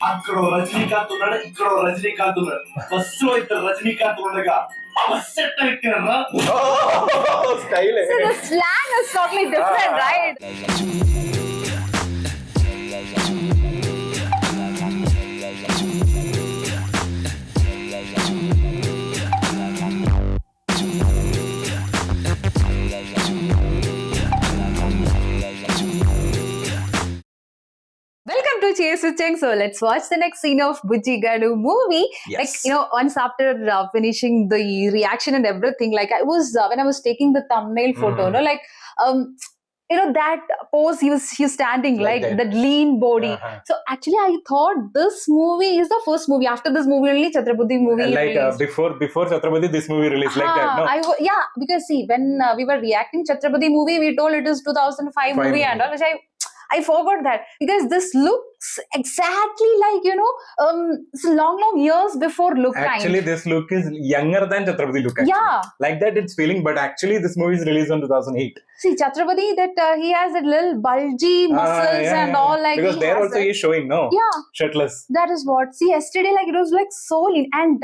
అక్కడ రజనీకాంత్ ఉన్నాడు, ఇక్కడ రజనీకాంత్ ఉన్నాడు. బస్ లో ఇద్దరు రజనీకాంత్ ఉండగా బస్ సెట్ అయిపోయారా? Style. So the slang is totally different, right? Welcome to Chase with Cheng. So let's watch the next scene of Bujji Gadu movie. Yes. Like, once after finishing the reaction and everything, like I was when I was taking the thumbnail photo, that pose he's standing Like like that. that lean body. So actually I thought this movie is the first movie. After this movie only Chhatrapati movie Like released. before Chhatrapati, this movie released like that. No, Yeah, because see, when we were reacting Chhatrapati movie, we told it is 2005 movie movie. and all, which I forgot that because this looks exactly like it's long years before look actually kind. this look is younger than Chhatrapati look. Actually. Yeah. Like that it's feeling, but actually this movie is released in 2008. See Chhatrapati that he has that little bulgy muscles Yeah, and yeah. all like because he there has also that. he is showing Yeah. shirtless. That is what. See, yesterday, like, it was like so lean. And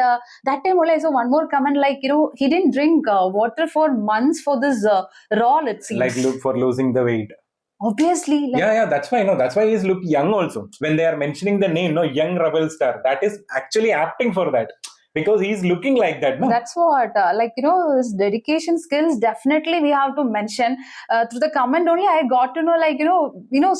that time, only I saw one more comment, like, he didn't drink water for months for this role, it seems. Like look for losing the weight. Obviously. Like, Yeah, that's why. No, that's why he's look young also. When they are mentioning the name, no, young rebel star, that is actually acting for that because he's looking like that. No, That's what, his dedication skills, definitely we have to mention. Through the comment only, I got to know, like,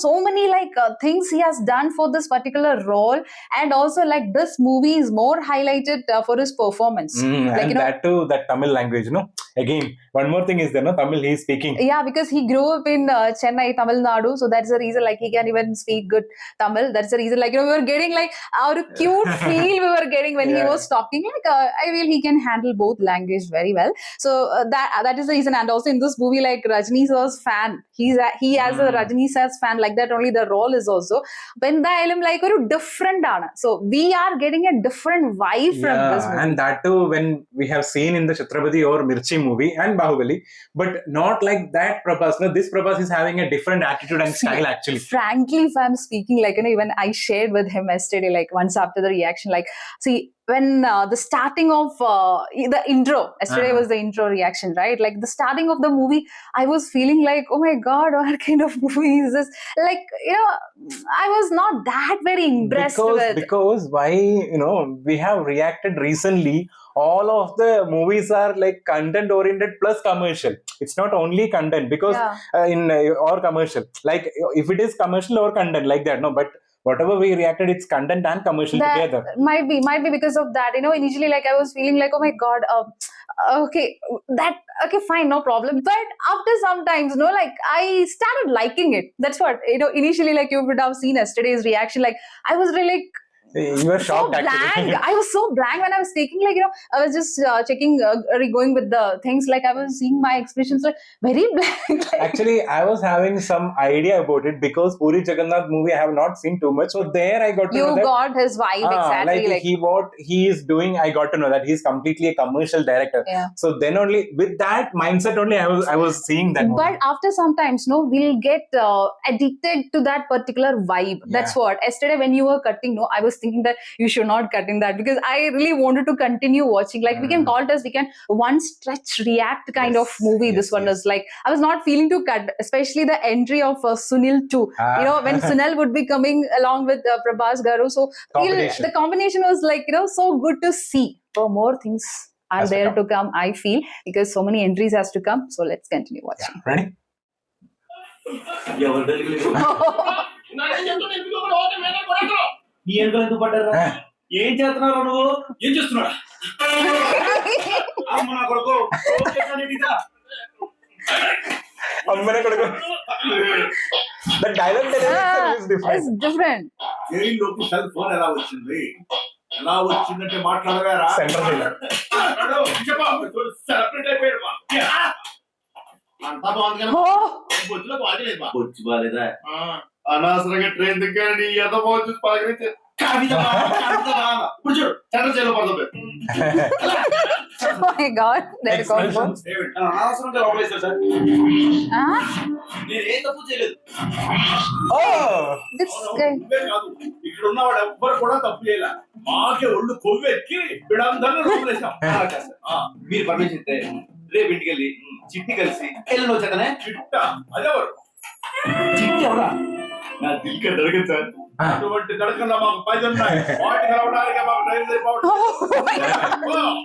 so many, like, things he has done for this particular role. And also, like, this movie is more highlighted for his performance. Like, and that too, that Tamil language. No, again, one more thing is there. No, Tamil he is speaking. Yeah, because he grew up in Chennai, Tamil Nadu. So that's the reason, like, he can even speak good Tamil. That's the reason, like, we were getting, like, our cute feel we were getting when he Yeah. was talking. Like, I feel he can handle both language very well. So that is the reason. And also in this movie, like, Rajini sir's fan. He has a Rajini sir's fan. Like that, only the role is also. When the film, like, very different. So we are getting a different vibe from this movie. And that too when we have seen in the Chhatrapati or Mirchi movie and Bahubali, but not like that Prabhas. No, this Prabhas is having a different attitude and style actually. Frankly, if I'm speaking, like, even I shared with him yesterday, like, once after the reaction, like, see, when the starting of the intro, yesterday was the intro reaction, right? Like, the starting of the movie, I was feeling like, oh my God, what kind of movie is this? Like, I was not that very impressed with. Because why, we have reacted recently. All of the movies are like content oriented plus commercial. It's not only content because or commercial. Like if it is commercial or content like that, no. But whatever we reacted, it's content and commercial That together. might be because of that. Initially, like, I was feeling like, oh my God, okay, fine, no problem. But after sometimes, like, I started liking it. That's what, initially, like, you would have seen yesterday's reaction. Like, I was really like, You were so shocked blank. actually. I was so blank when I was taking, like, I was just checking, going with the things. Like, I was seeing my expressions, like, very blank. Like, Actually, I was having some idea about it because Puri Jagannath movie I have not seen too much. So there I got to you know that got his vibe exactly. like what he is doing, I got to know that he's completely a commercial director. Yeah. So then only with that mindset only I was seeing that movie. But after sometimes, we'll get addicted to that particular vibe. That's what. Yesterday when you were cutting, I was thinking that you should not cut in that because I really wanted to continue watching. Like, we can call it as we can one stretch react kind of movie. This one is like, I was not feeling to cut, especially the entry of Sunil too. When Sunil would be coming along with Prabhas Garu. So the combination was like, so good to see. So more things are there to come, I feel, because so many entries has to come. So let's continue watching. Yeah. Ready? నీ ఎందుకు ఎందుకు పడ్డారా? ఏం చేస్తున్నావు నువ్వు? ఏం చేస్తున్నాడా? అమ్మ నా కొడుకు The dialogue delivery is different. It's different. జైల్లోకి సెల్ ఫోన్ ఎలా వచ్చింది? ఎలా వచ్చిందంటే మాట్లాడగారా? Central filler. సెపరేట్ అయిపోయాడు మా. అంతా బాగుంది కదా? బొచ్చులో బాగలేదు మా. బొచ్చు బాలేదా? అనవసరంగా ట్రైన్ దగ్గర నీ ఎద బాగు చూసి పలకరిస్తే ఇప్పుడు చూడు సెంట్రల్ జైల్లో పడుతుంది. Oh my God, there is also. అనవసరంగా లోపలేసారు సార్. నేను ఏం తప్పు చేయలేదు. This guy. నువ్వే కాదు, ఈ ఇక్కడ ఉన్నవాడు ఎవ్వరు కూడా తప్పు చేయాల. మాకే ఒళ్ళు కొవ్వెక్కి వీళ్ళందరినీ రూమ్ వేసాం. మీరు పర్మిషన్ ఇస్తే రేపు ఇంటికి వెళ్ళి చిట్టి కలిసి ఎల్లుండి వచ్చాకనే. చిట్ట అదెవరు? చిట్టి ఎవరా? నా దిల్కే దొరికింది సార్. అటువంటి దొరకకుండా మాకు 10 ఉన్నాయి. వాటికి రావడానికి మాకు టైం సరిపోవట్లేదు.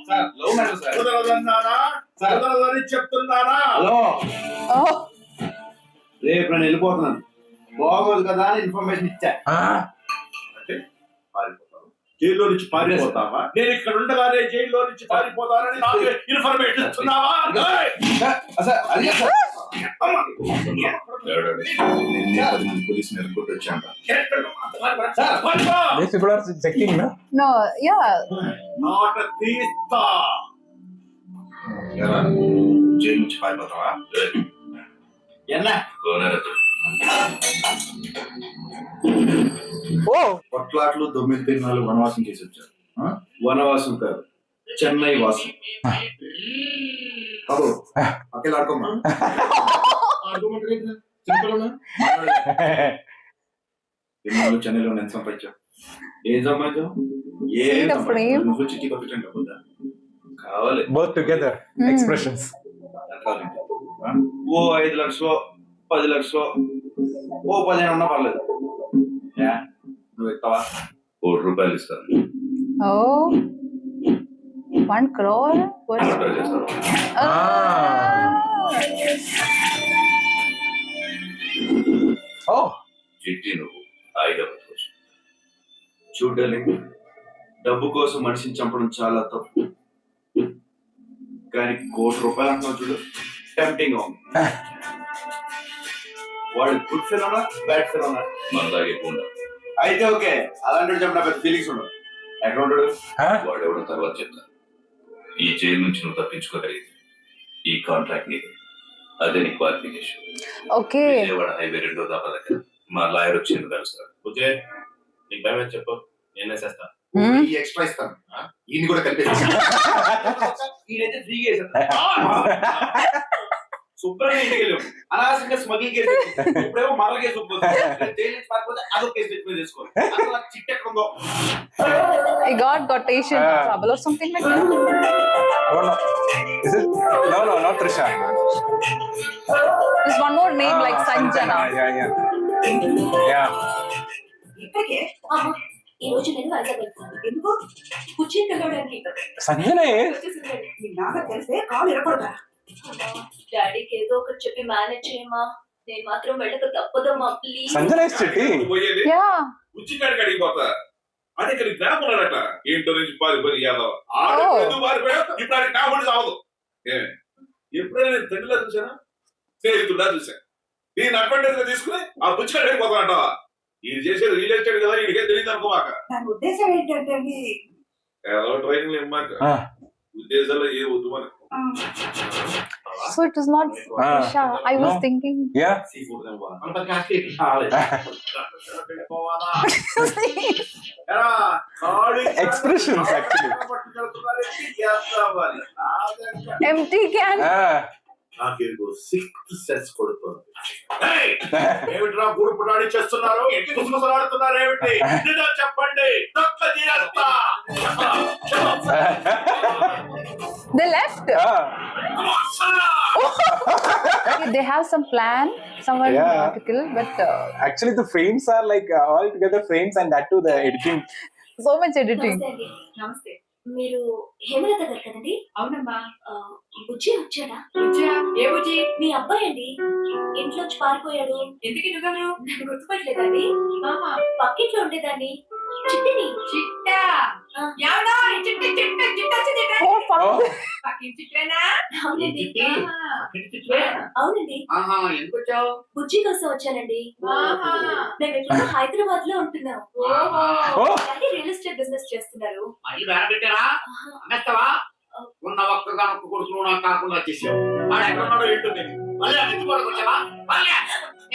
Sir love matter sir. కుదరదన్నానా? కుదరదని చెప్తున్నానా? హలో, Oh, రేపు నేను వెళ్ళిపోతున్నాను. బాగోదు కదా అని ఇన్ఫర్మేషన్ ఇచ్చా. అంటే పారిపోతావు? జైల్లో నుంచి పారిపోతావా? నేను ఇక్కడ ఉండగానే జైల్లో నుంచి పారిపోతానని నాకు ఇన్ఫర్మేషన్ ఇస్తున్నావా? సార్ అది కాదు సార్. పోలీస్ ఎదుర్కొంటూ వచ్చాను. These people are checking, no? no, yeah. నాట తీస్తా. జైలు నుంచి పారిపోతావా? ఎన్నా Oh, కొట్లాట్లు 9 తిన్నాళ్ళు వనవాసం చేసి వచ్చారు. వనవాసం కాదు, చెన్నై వాసం. బాబు అక్కడ ఆడుకోమా. ఎన్నాళ్ళు చెన్నైలో నేను సంపాదించావు. ఏం సంబంధం? See the frame. నువ్వు చిట్టి పంపించండి కాకుండా కావాలి. both together. Expressions. ఓ 5 లక్షలు 10 లక్షలు ఓ 15 ఉన్నా పర్లేదు. నువ్వు ఇస్తావా? ₹1 ఇస్తాను. Oh, 1 crore? What? చేస్తాను. Oh, చిట్టి నువ్వు హాయిగా బతకొచ్చు. చూడాలి, డబ్బు కోసం మనిషిని చంపడం చాలా తప్పు. కానీ ₹1,00,00,000 అంటున్నావు చూడు, టెంప్టింగ్ ఉంది. వాడు గుడ్ ఫిలోనా బ్యాడ్ ఫిలోనా? మనలాగే కూడా అయితే ఓకే, అలాంటి చెప్పిన పెద్ద ఫీలింగ్స్ ఉండవు. ఎక్కడ ఉంటాడు? huh? వాడెవడో తర్వాత చెప్తాను. ఈ జైలు నుంచి నువ్వు తప్పించుకోగలిగింది ఈ కాంట్రాక్ట్ నీది. అదే నీ క్వాలిఫికేషన్. Okay. విజయవాడ హైవే 2వ దాప దగ్గర మా లాయర్ వచ్చి ఎందుకు కలుస్తాడు. ఓకే, నీకు భయం ఏంటి చెప్పు, నేను వేసేస్తా. ఈ ఎక్స్ట్రా ఇస్తాను. ఈయన కూడా కలిపేసి ఈయనైతే ఫ్రీగా వేసేస్తాను. శుభ్రంగా ఇంటికి వెళ్ళాం, అనవసరంగా స్మగ్లింగ్ కేసు పెట్టాం. ఇప్పుడేమో మరల కేసు జైలు నుంచి పారిపోతే అదొక కేసు పెట్టి మీద తీసుకోవాలి. అసలు నాకు చిట్టు ఎక్కడ ఉందో. I got quotation trouble or something like that. Oh no. Is it? No, not Trisha. There's one more name like Sanjana. Yeah. ఇప్పటికే ఈ రోజు నేను వైజాగ్ వెళ్తాను. ఎందుకు? కుర్చీ కలవడానికి. Sanjana. నీ నాన్న తెలిస్తే కాలు ఇరపడదా? డాడీకి ఏదో ఒకటి చెప్పి మేనేజ్ చేయమా. నేను మాత్రం వెళ్ళక తప్పదమ్మా, ప్లీజ్. Sanjana is Chitti. పోయేది Yeah. ఉచ్చికాడికి అడిగిపోతా. అదే ఇక్కడ గ్రామం ఉన్నాడట. ఏంటో నుంచి పారిపోయి యాదవ పారిపోయా. ఇప్పుడు అది కాబట్టి సావదు. ఎప్పుడైనా నేను తండ్రిలా చూసానా, స్నేహితుడా చూసా. దీన్ని అడ్వాంటేజ్ గా తీసుకుని ఆ బుచ్చికాడికి వెళ్ళిపోతానంటావా? ఇది చేసేది రియల్ ఎస్టేట్ కదా, ఇడికే తెలియదు అనుకోమాక. దాని ఉద్దేశం ఏంటంటే ఏదో ట్రైనింగ్ ఇమ్మాక ఉద్దేశాలు ఏ వద్దు మనకు. So it was not Trisha. I was thinking. Yeah. Expressions actually. Empty can. నాకేదో 6th సెన్స్ కొడుతుంది. ఏమిట్రా గురుపుడాడి చేస్తున్నారు? గుసగుసలాడుతున్నారు ఏమిటి? నిజం చెప్పండి, తొక్క తీరేస్తా. They left. Okay, they have some plan somewhere in the article, but Actually, the frames are like all together frames, and that too the editing. so much editing. నమస్తే అండి. నమస్తే. మీరు హేమలత గారు కదండి? అవునమ్మా. బుజ్జి వచ్చాడా? బుజ్జా? ఏ బుజ్జి? మీ అబ్బాయి అండి, ఇంట్లోంచి పారిపోయాడు. ఎందుకు నువ్వు? నన్ను గుర్తుపట్టలేదండి? ఆహా. పక్కింట్లో ఉండేదాన్ని, చిట్టిని. చిట్టా? ఆ. ఎవడో ఈ చిట్టి వచ్చింది. Oh, fuck. పక్కింటి చిట్టేనా? అవునండి. ఆహా. అవునండి, ఎందుకు వచ్చావు? బుజ్జి కోసం వచ్చానండి. ఆహా. మేము ఎప్పుడు హైదరాబాద్ లో ఉంటున్నాం. Oh. Daddy real estate business చేస్తున్నారు. మళ్ళీ వేరబెట్టారా? అమ్మేస్తావా? ఉన్న ఒక్కగా ఒక్క కొడుకు నాకు కాకుండా వచ్చేసావు. వాడు ఎక్కడ ఉన్నాడో ఏంటో తెలియదు. మళ్ళీ ఆ ఎత్తుకోవడానికి వచ్చావా? మళ్ళీ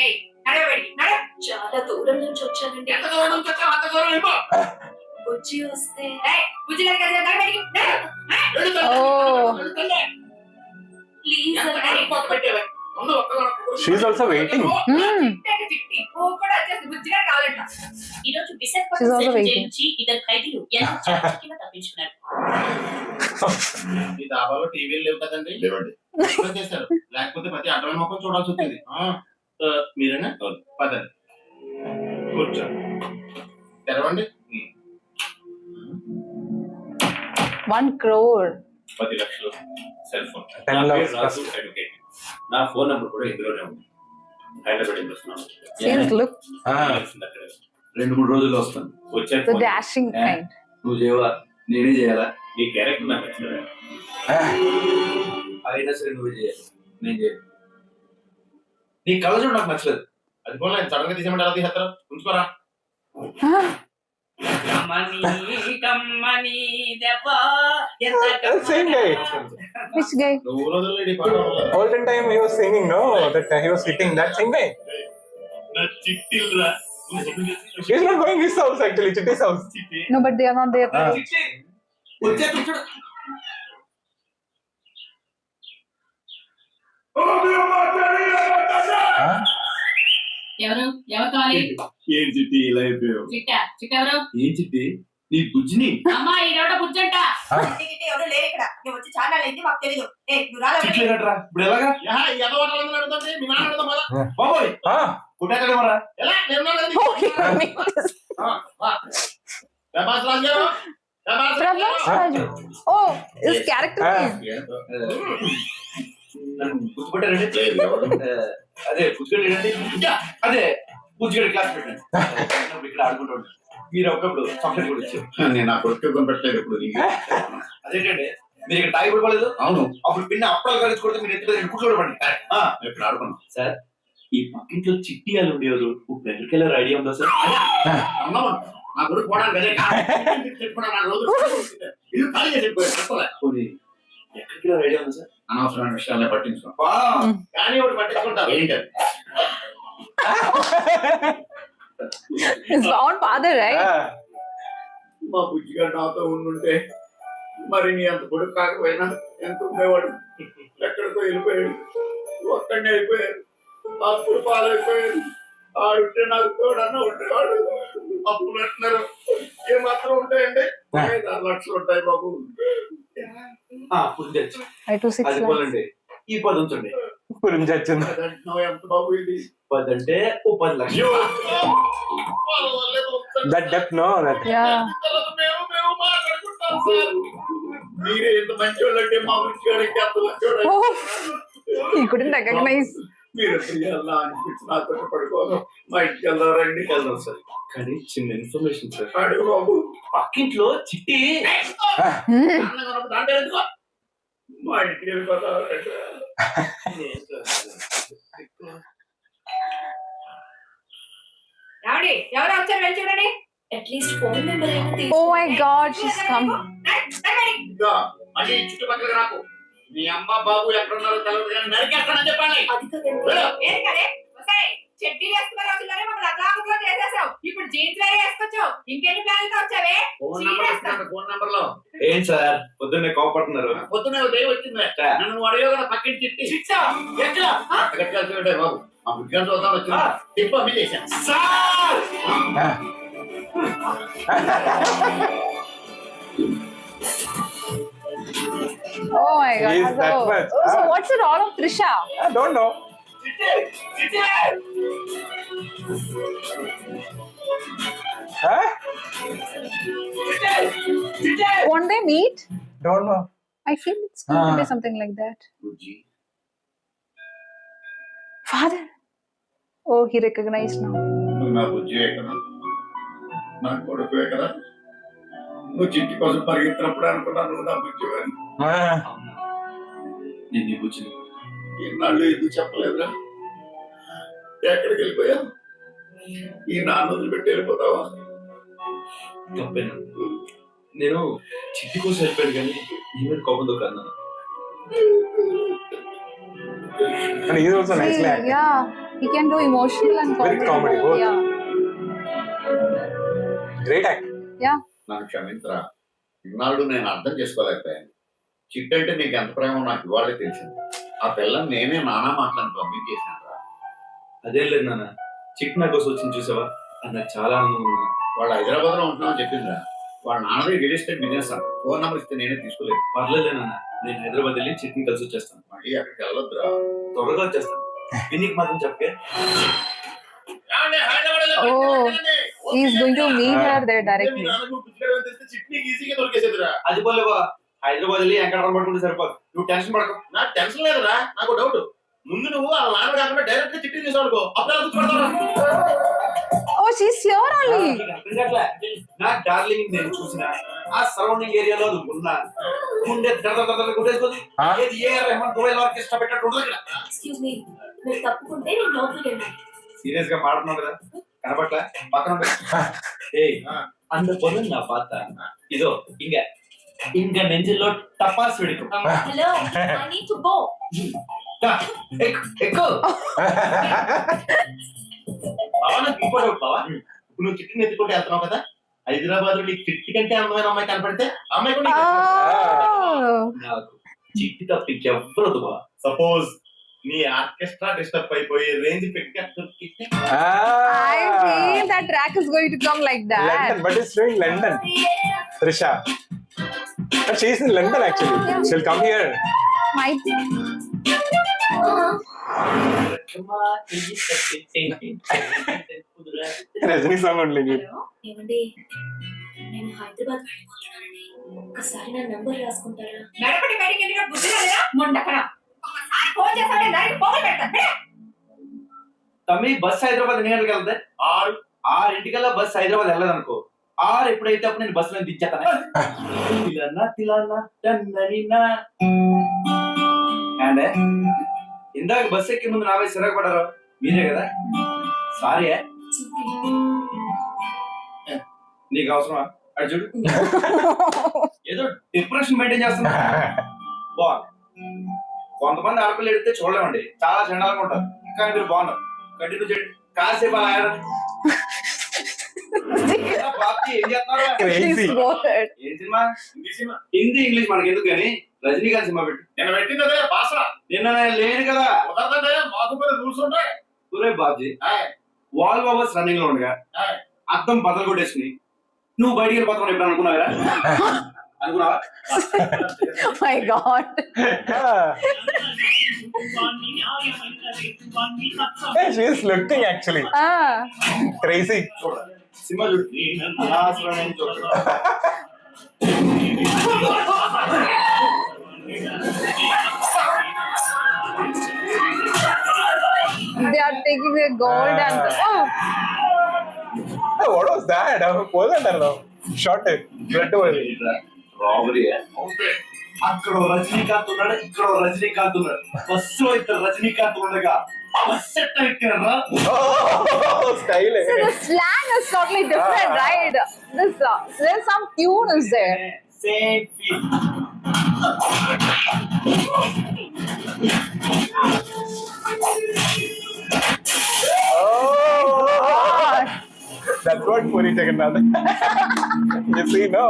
ఏయ్, నడవబడి, నడ. చాలా దూరం నుంచి వచ్చానండి. ఎంత దూరం నుంచి వచ్చావు? అంత దూరం వెళ్ళిపో. బుజ్జి వస్తే ఏయ్, బుజ్జి గారి కదా నడవబడి. వెళ్ళు తల్లి. Oh. వెళ్ళు తల్లి. ప్లీజ్ ఎంత అండి. కడుపు కోత పెట్టావే? ఉన్న ఒక్కగానొక్క కొడుకు. She's also waiting. చిట్టేకి చిట్టి పువ్వు కూడా వచ్చేసి బుజ్జిగా కావాలంట. ఈ రోజు She's Visakhapatnam also station waiting. నుంచి ఇద్దరు ఖైదీలు ఎంత చాకచక్యంగా తప్పించుకున్నారు. ఈ దాబాలో టీవీలు లేవు కదండి. లేవండి. ఎప్పుడో చేశారు. లేకపోతే ప్రతి అడ్డమైన మొక్కలు చూడాల్సి వచ్చింది. మీరేనా పదండి కూర్చో తెరవండి. 1 crore. 10 లక్షలు సెల్ ఫోన్ 10 lakhs రాజు అడ్వకేట్. నా ఫోన్ నెంబర్ కూడా ఇందులోనే ఉంది. హైదరాబాద్ వస్తున్నాను. Please look 2-3 రోజుల్లో వస్తాను. వచ్చే the dashing kind. నువ్వు చేయవా నేనే చేయాలా? నీ క్యారెక్టర్ నాకు నచ్చలేదు. అయినా సరే నువ్వే చేయాలి, నేను చేయాలి. నీ కళ్ళ చూడు నాకు నచ్చలేదు. అది పోలే సడన్ గా తీసేమంటే ఎలా తీసేస్తారు? ఉంచుకోరా. Same guy. Which guy? నువ్వు రోజుల్లో ఈ పాట వల్ల. Olden time he was singing, no? That he was hitting that same guy. నా చిట్టిల్రా. He's not going his house actually, Chitti's house. No, but they are not there. వచ్చే కూర్చోడు. Huh? ఎవరు కావాలి? ఏం చిట్టి ఇలా అయిపోయావు? చిట్ట ఎవరు? ఏం చిట్టి నీ బుజ్జిని? అమ్మా ఈడెవడ బుజ్జంట. చిట్టి గిట్టి ఎవరు లేరు ఇక్కడ. నువ్వు వచ్చి చాలా అయింది మాకు తెలియదు. నువ్వు రాలే. చిట్లు కట్టరా ఇప్పుడు ఎలాగా? ఈ ఎదో వాటాలు అడుగుతుంది. మీ నాన్న అడుగుతాం కదా. బాబోయ్ Ah. కుట్టాకడమరా? ఎలా నేను Okay, make this. ప్రభాస్ రాజు గారు. ప్రభాస్ రాజు గారు. Prabhas Raju. Oh, his character Ah. name. నన్ను గుర్తుపట్టారండి? అదే పుచ్చుకెళ్ళండి. అదే పుచ్చుకెళ్ళి క్లాస్ పెట్టండి. ఇక్కడ ఆడుకుంటూ ఉంటాను. మీరు ఒకప్పుడు చాక్లెట్ కూడా ఇచ్చారు. నేను నా కొడుకు కొనిపెట్టలేదు ఇప్పుడు నీకు. అదేంటండి మీరు ఇక్కడ తాగి పడిపోలేదు? అవును. అప్పుడు పిన్న అప్పలు కలిసి కొడితే మీరు ఎత్తుకు కూర్చోబడి ఇప్పుడు ఆడుకున్నాం. సార్ ఈ పక్కింట్లో చిట్టి వాళ్ళు ఉండేవారు. ఇప్పుడు ఎక్కడికి వెళ్ళారు ఐడియా ఉందా సార్? అన్నాము నా కొడుకు పోవడానికి అదే చెప్పుకున్నాను. నా రోజు ఇల్లు ఖాళీ చేసి వెళ్ళిపోయాడు. చెప్పలే. పోనీ ఎక్కడికి వెళ్ళారు ఐడియా ఉందా సార్? అనవసరమైన విషయాలనే పట్టించుకో. కానీ ఒకటి పట్టించుకుంటారు. ఏంటది? His own father, right? Ah. మా బుజ్జిగా నాతో ఉండుంటే మరి నీ అంత కొడుకు కాకపోయినా ఎంత ఉండేవాడు. ఎక్కడికో వెళ్ళిపోయాడు. ఒక్కడిని అయిపోయాడు. అప్పుడు పాలైపోయాడు. ఆడుంటే నాకు తోడన్నా ఉండేవాడు. అప్పుడు అంటున్నారు ఏమాత్రం ఉంటాయండి? 5-6 లక్షలు ఉంటాయి బాబు. పుంజచ్చు 5 to 6 అది lakhs. పోలండి. ఈ 10 ఉంచండి. పురించొచ్చింది. అదంటున్నావు ఎంత బాబు ఇది? 10 అంటే ఓ 10 లక్షలు. That depth, no? That. Yeah. మేము మాట్లాడుకుంటాం సార్. మీరే ఎంత మంచివాళ్ళు అంటే మా బుజ్జిగాడికి ఎంత మంచివాడు. Oh, he couldn't recognize. మీరు ఎలా అనిపించి నాతో పడుకోను. మా ఇంటికి వెళ్దారండి. వెళ్దాం సార్. కానీ చిన్న ఇన్ఫర్మేషన్ సార్. అడుగు బాబు. పక్కింట్లో చిట్టి దాంట్లో ఎందుకో మా ఇంటికి వెళ్ళిపోతారండి. ఎవరు వచ్చారు వెళ్ళి చూడండి. అట్లీస్ట్ ఫోన్ నెంబర్ అయినా Oh my God, she's come. ఇంకా మళ్ళీ చుట్టుపక్కల రాకు. మీ అమ్మ బాబు ఎక్కడున్నారో తెలియదు కానీ నరికేస్తానని చెప్పండి. అది కదండి. ఏంటంటే వస్తాయి చెడ్డీలు వేసుకున్న రోజుల్లోనే మమ్మల్ని అట్లాంటిలో చేసేసావు. ఇప్పుడు జీన్స్ వేరే వేసుకొచ్చావు. ఇంకెన్ని ప్లాన్లతో వచ్చావే? ఫోన్ నంబర్ లో ఏం సార్ పొద్దున్నే కోపడుతున్నారు? పొద్దున్న ఉదయం వచ్చింది. నన్ను నువ్వు అడిగా కదా పక్కన చిట్టి ఎట్లా గట్టిగా బాబు. ఆ బుద్ధిగా చూద్దాం వచ్చింది. తిప్పి అమ్మి చేశాను. Oh my God. He's that much. So what's the role of Trisha? I don't know. Huh? Won't they meet? Don't know. I feel it's going to be Ah. something like that. Bujji Father. Oh, he recognized now. నువ్వు నా బుజ్జివే కదా, నా కొడుకువే కదా. నువ్వు చిట్టి కోసం పరిగెత్తినప్పుడు అనుకున్నా నువ్వు నా బుజ్జివే అని. Ah. నేను నీ బుజ్జిని. ఈనాళ్ళు ఎందుకు చెప్పలేదురా? ఎక్కడికి వెళ్ళిపోయావు? ఈ నాన్న వదిలిపెట్టి వెళ్ళిపోతావా? తప్పేనా? నేను చిట్టి కోసం వెళ్ళిపోయాను కానీ నీ మీద కోపంతో కన్నా. And he's also nicely See, acting. yeah, he can do emotional and Very comedy. comedy, both. Yeah, Great acting. yeah. నన్ను క్షమించరా. ఇన్నాళ్ళు నేను అర్థం చేసుకోలేకపోయాను. చిట్టి అంటే నీకు ఎంత ప్రేమో నాకు ఇవాళే తెలిసింది. ఆ పిల్లని నేనే నానా మాట్లాడి పంపించేసాను రా. అదేం లేదు నాన్న, చిట్ నా కోసం వచ్చింది చూసావా, అది నాకు చాలా ఆనందంగా ఉంది. వాళ్ళు హైదరాబాద్ లో ఉంటున్నామని చెప్పిందిరా. వాళ్ళ నాన్నది రియల్ ఎస్టేట్ బిజినెస్ అంట. ఫోన్ నెంబర్ ఇస్తే నేనే తీసుకోలేదు. పర్లేదు నాన్న, నేను హైదరాబాద్ వెళ్ళి చిట్ని కలిసి వచ్చేస్తాను. మళ్ళీ అక్కడికి వెళ్ళొద్దురా. త్వరగా వచ్చేస్తాను. దీనికి మాత్రం చెప్పే. Oh, he's going to meet her there directly. చిట్నీకి ఈజీగా దొరికేసేదిరా. అది పోలేవా, హైదరాబాద్ వెళ్ళి ఎక్కడ పడుకుంటే సరిపోదు. నువ్వు టెన్షన్ పడకు. నాకు టెన్షన్ లేదురా. నాకు డౌట్. ముందు నువ్వు ఆ నాన్న కాకుండా డైరెక్ట్ గా చిట్టి తీసుకోనుకో. అప్పుడు గుర్తుపడతారా? Oh, she's here only. అర్థం కావట్లే. నా డార్లింగ్ నేను చూసిన ఆ సరౌండింగ్ ఏరియాలో ఉన్నా ముందే గుర్తేసుకోదు. ఏది ఏ రెహమాన్ గోయల్ ఆర్కెస్ట్రా పెట్టినట్టు ఉండదు ఇక్కడ. ఎక్స్క్యూజ్ మీ, మీరు తప్పుకుంటే నేను లోపలికి వెళ్ళాను. సీరియస్ గా మాట్లాడుతున్నావు కదా, కనపట్ల పక్కన அந்த பொண்ணு நான் பார்த்தேன். இதோ இங்க இங்க நெஞ்சிலோ டப்பாஸ் வெடிக்கும். Hello, I need to go. ఎక్కువ బావా, నాకు ఇంకో డౌట్ బావా. ఇప్పుడు నువ్వు చిట్టిని ఎత్తుకుంటే వెళ్తున్నావు కదా, హైదరాబాద్ లో నీకు చిట్టి కంటే అందమైన అమ్మాయి కనపడితే ఆ అమ్మాయి కూడా Oh. నాకు చిట్టి తప్ప ఇంకెవ్వరదు బావా. సపోజ్ నీ ఆర్కెస్ట్రా డిస్టర్బ్ అయిపోయి రేంజ్ పెట్టి I feel that track is going to come like that. London, but it's doing London. Trisha. But she's in London actually. She'll come here. Might. Rajini song only. Hello, ఏమండి, నేను హైదరాబాద్ వెళ్ళిపోతున్నానండి. ఒకసారి నా number రాసుకుంటారా? నడపటి బయటికి వెళ్ళిన బుద్ధి రాలేదా? మొండకన ఒకసారి ఫోన్ చేస్తాడే నైట్ పోగలు పెడతా. తమ్మి బస్ హైదరాబాద్ ఎన్ని గంటలకు వెళ్తే? 6:00 బస్ హైదరాబాద్ వెళ్ళదు అనుకో. 6 ఎప్పుడైతే అప్పుడు నేను బస్సులో దించేస్తాను. అండ్ ఇందాక బస్ ఎక్కి ముందు నా వయసు సిరగపడారు మీరే కదా. సారీ, నీకు అవసరమా? అటు చూడు, ఏదో డిప్రెషన్ మెయింటైన్ చేస్తున్నా. బాగుంది. కొంతమంది ఆడపిల్లలు ఎడితే చూడలేమండి, చాలా చండాలంగా ఉంటారు. కానీ మీరు బాగున్నారు. కంటిన్యూ చేయండి. కాసేపు అలా ఆడండి. బాబీ ఏం చేస్తున్నారు? Crazy. ఏం సినిమా? హిందీ ఇంగ్లీష్ మనకి ఎందుకు కానీ రజనీకాంత్ సినిమా పెట్టు. నేను పెట్టింది అదే భాష. నిన్న నేను లేను కదా. మాకు కూడా రూల్స్ ఉంటాయి. ఒరే బాబ్జీ, వాల్ బాబర్స్ రన్నింగ్ లో ఉండగా అద్దం బద్దలు కొట్టేసుకుని నువ్వు బయటికి వెళ్ళిపోతావు ఎప్పుడు అనుకున్నావా? అనుకున్నావా? My God. Hey, she's looking actually. Crazy. చూడండి సినిమా చూడు. అనవసరమైన చూడు. They are taking the gold and oh. Hey, what was that? Wasn't that shot? Blood over. Robbery. అక్కడ రజనీకాంత్ ఉన్నాడు, ఇక్కడ రజనీకాంత్ ఉన్నాడు. బస్సులో ఇద్దరు రజనీకాంత్ ఉండగా బస్ ఎట్ట ఎక్కారా? Oh, style. So the slang is totally different, right? There's some tune is there. Same feel. Oh, that's what Puri Jagannath. You see, no.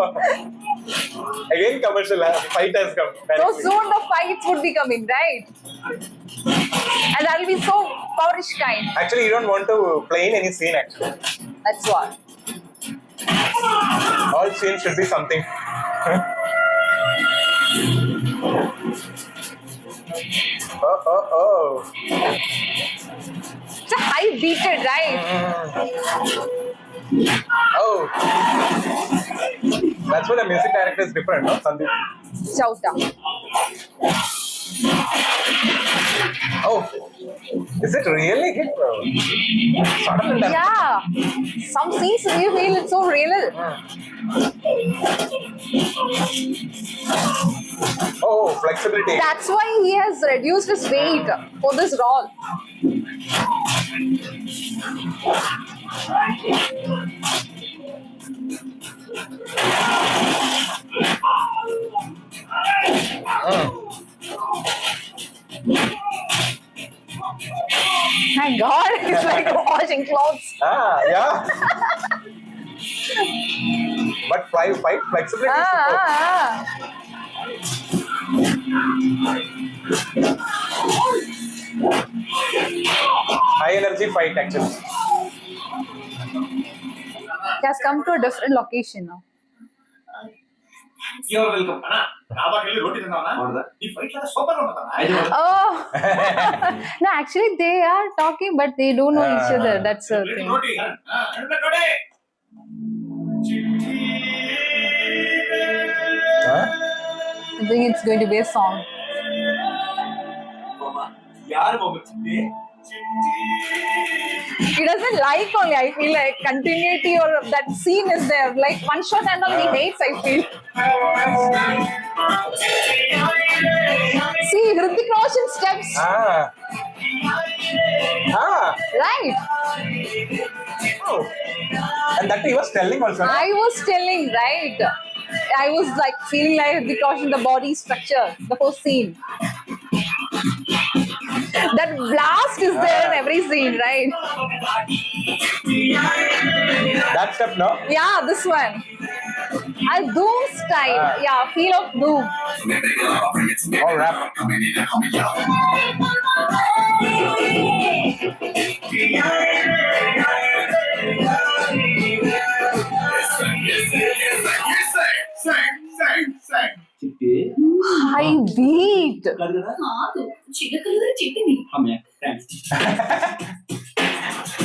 Again, commercial fight has come. So soon the fights would be coming, right? And that will be so Porish kind. Actually, you don't want to play in any scene. Actually, That's what. all scenes should be something. Oh. It's a high beated, right? Oh. That's why the music director is different, no? Sandeep. Chauta. Oh. Is it really hit, bro? Suddenly done. Yeah. Some scenes you feel it's so real. Oh, flexibility. That's why he has reduced his weight for this role. My God, it's like washing clothes. Yeah. But fight flexibility is super. High energy fight actually. It has come to a different location now. Your welcome అన్నా డాబాకి వెళ్ళి రోటీ తిన్నావా ఈ fight లో super ఉంటుందా Oh, no, actually they are talking, but they don't know each other. That's the thing. Roti roti Huh? I think it's going to be a song. యార్ బాబు He doesn't like only. I feel like continuity or that scene is there. Like one shot and all he hates. I feel. See, Hrithik Roshan steps. Ah. Ah. Right. Oh. And that he was telling also. I was telling, right. I was like feeling like Hrithik Roshan, the body structure, the whole scene. That blast is there in every scene, right? That step, no? Yeah, this one. Doom style. Yeah, feel of Doom. Oh, rap. High beat. కాదు చిలకలు చిట్టిని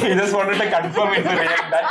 He just wanted to confirm it to react that.